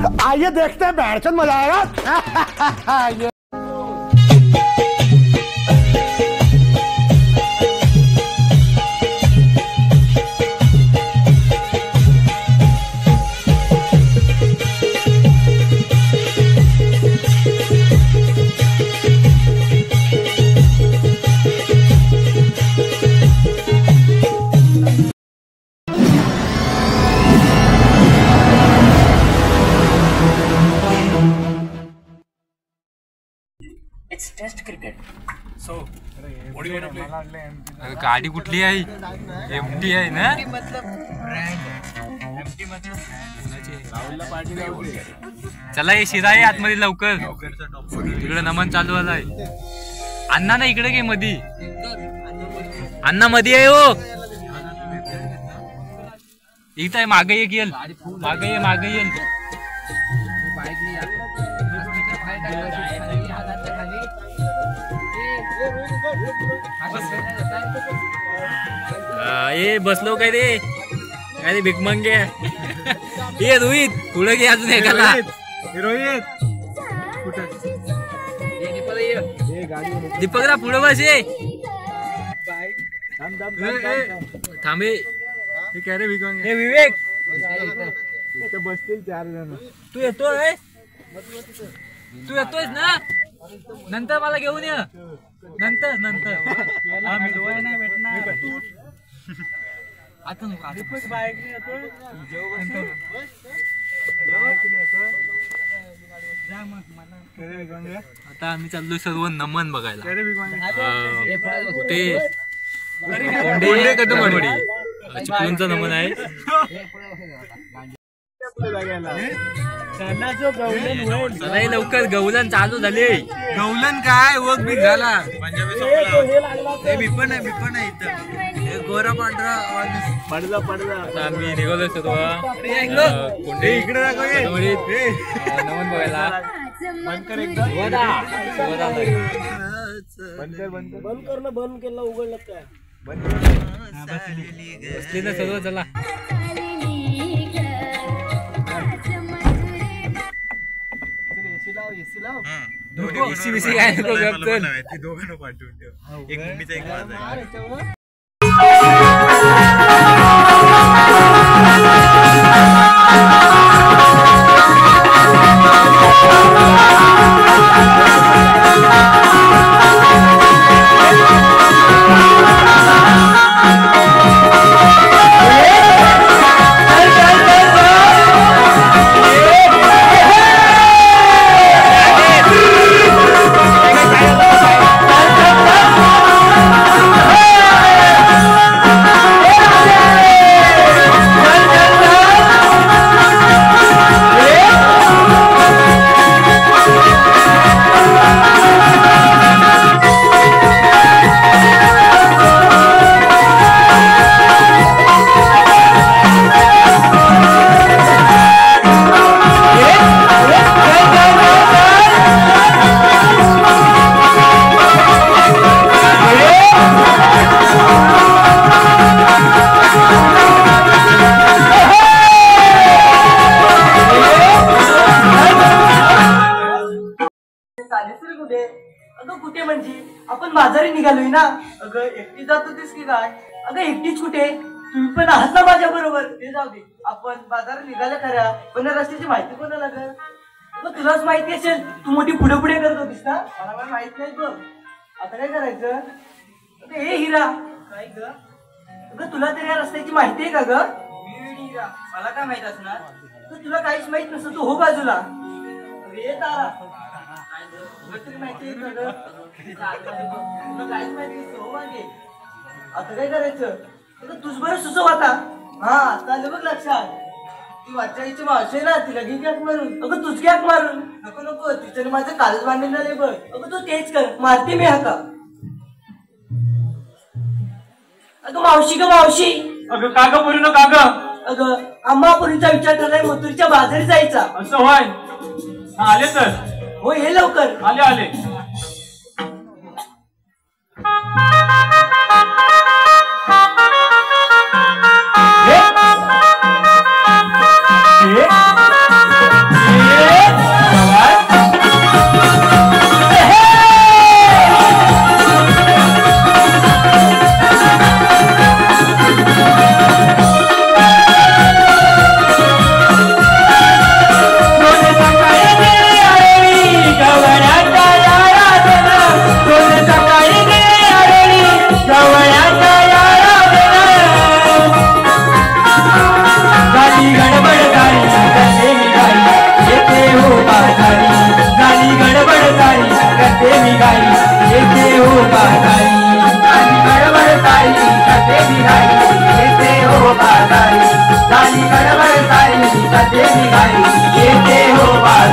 आइए देखते हैं बैठचंद मजा आएगा। It's test cricket. So, what do you want to play? गाडी कुठली आहे? एमटी आहे ना? मतलब brand. MT मतलब राहुलला पार्टी द्यावी. चला ये शिरा आहे आतमध्ये लवकर. इकडे नमन चालू आलाय. अण्णा ना इकडे घे मधी. अण्णा मधी आहे हो. इथं आहे मागे एक येईल. मागे येईल. ये बसलो काय रे भिक मंगे ये रोहित पुढे घे अजून एकाला रोहित दीपकरा पुढे बस ये थांबे काय रे भिक मंगे विवेक बसतील 4 जण तू येतोयस ना नंतर मला घेऊन ये नंतर नाही भेटणार आता आम्ही चाललोय सर्व नमन बघायला कुठे चिपळूणचा नमन आहे लवकर गवलन चालू झाले गवलन काय वग बी झाला मी पण आहे इथं गोरा पांढरा पडला आम्ही निघालो सर्व इकडे नमन बघायला बंद कर ना बंद केला उघडलं काय बसली ना सर्व चला दोघांना पाठवून ठेव एक मम्मीचा एक माझा कुठे म्हणजे आपण बाजारी निघालोय ना अगं एकटी जात होतीस की काय अगं एकटीच कुठे तुम्ही पण आहात ना माझ्या बरोबर ते जाऊ दे आपण बाजारात निघालं खऱ्या पण रस्त्याची माहिती कोणाला लागल मग तुलाच माहिती असेल तू मोठी पुढे पुढे करत होतीस ना मला काय माहित नाही बघ आता काय करायचं हे हिरा काय ग अगं तुला तरी या रस्त्याची माहिती आहे का ग हिरा मला काय माहित असणार तर तुला काहीच माहित नसतं तू हो बाजूला रे तारा आता काय करायचं तुझ बरं सुचव आता हा आता आलं बघ लक्षात ती वाचायची मावशी ना तिला घे कॅक मारून अगं तुझ कॅक मारून नको नको तिच्याने माझं कालच बांधलेलं झालंय बघ अगं तू तेच कर मारते मी हाका अगं मावशी ग मावशी अगं काग बोलू न काग अगं आम्हापुरीचा विचार ठरलाय मथुरीच्या बाजारी जायचा असं होय आले तर हो ये लवकर आले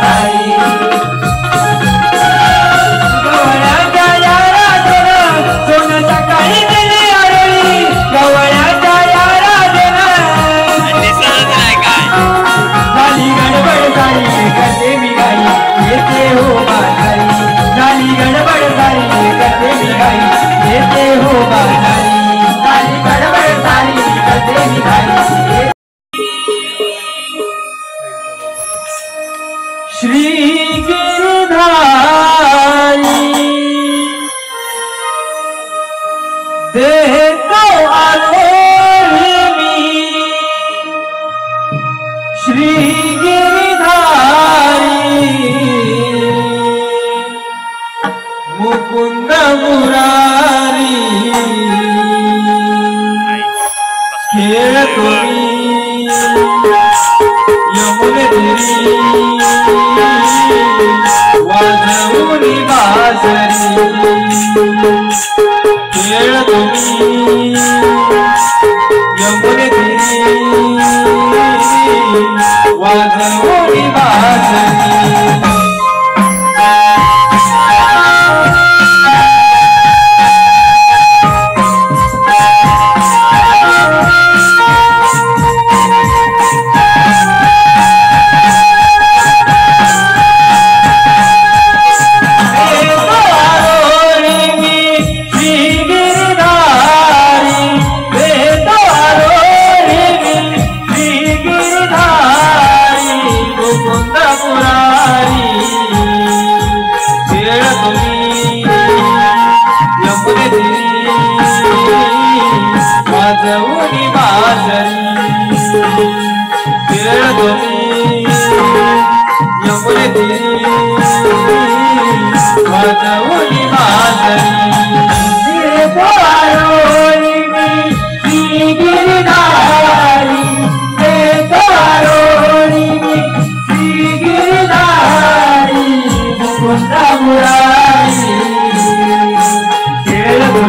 सारी गवळ्याच्या या राधेनं सोनं सकाळी दिली आरळी गवळ्याच्या या राधेनं झाली गडबड सारी करते मी गाई येते हो बाजारी झाली गडबड सारी करते मी गाई येते हो बाजारी झाली गडबड सारी करते मी गाई श्री गिरधारी देतो आलो मी श्री गिरधारी मुकुंद मुरारी खेळतो यमुने तेरी वाजवूनी बासरी खेळतो यमुने तेरी वाजवूनी बासरी वाजवूनी बासरी खेळतो यमुने तेरी वाजवूनी बासरी श्री गिरधारी श्री गिरधारी मुकुंद मुरारी खेळतो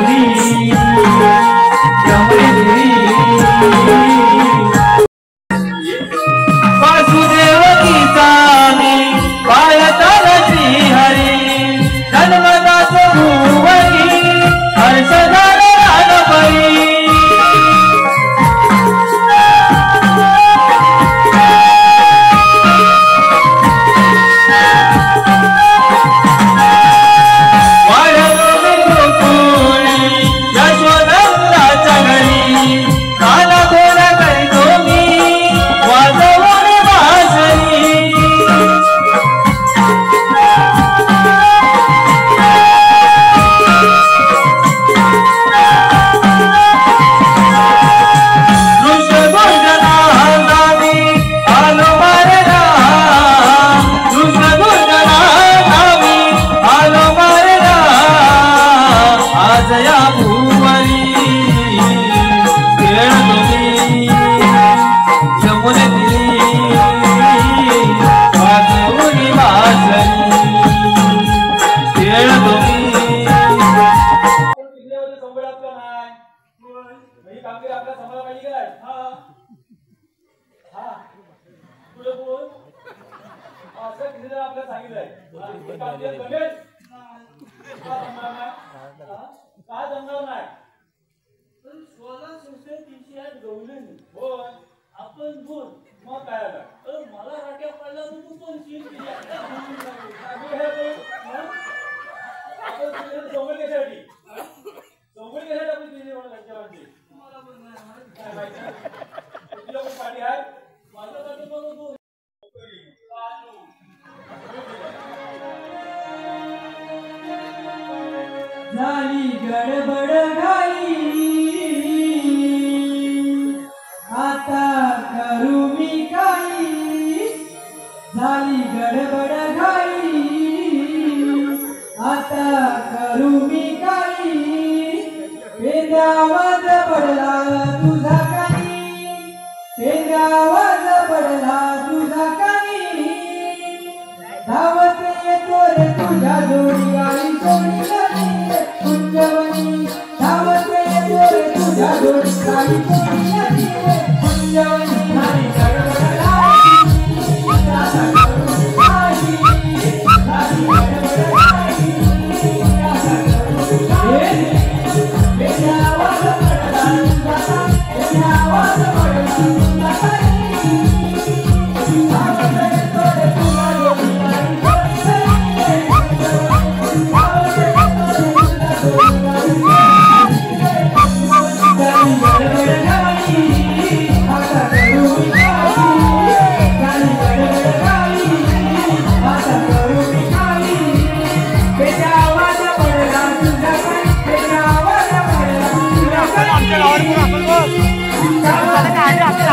वासुदेव गीताने पायताल श्री हरी जन्मदास भुवनी हर्षदार रानपरी झाली गडबड घाई आता करू मी काही झाली गडबड घाई आता करू मी काही पेंद्यावाज पडला तुझा काही पेंद्यावाज पडला तुझा काही धावत येतो रे तुझ्या जोडी आई सोडी कुंजवनी धावत येतो रे तुझ्या जोडी आई सोडी कुंजवनी झाली गडबड घाई आता करू मी काही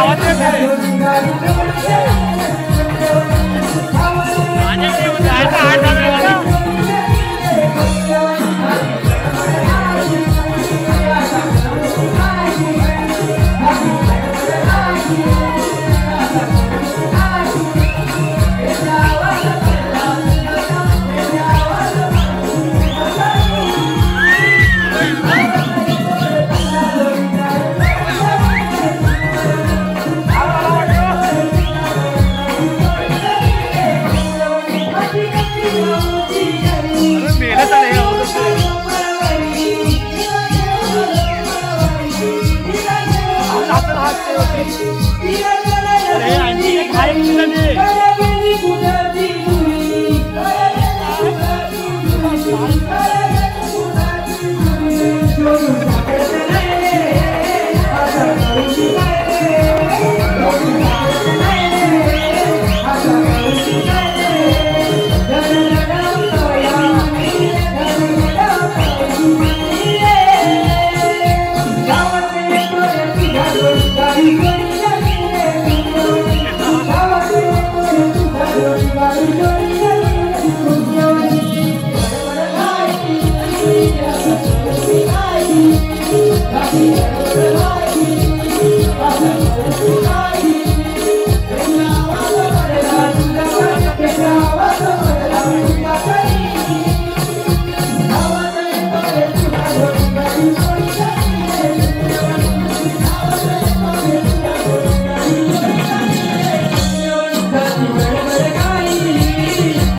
आवाज येते.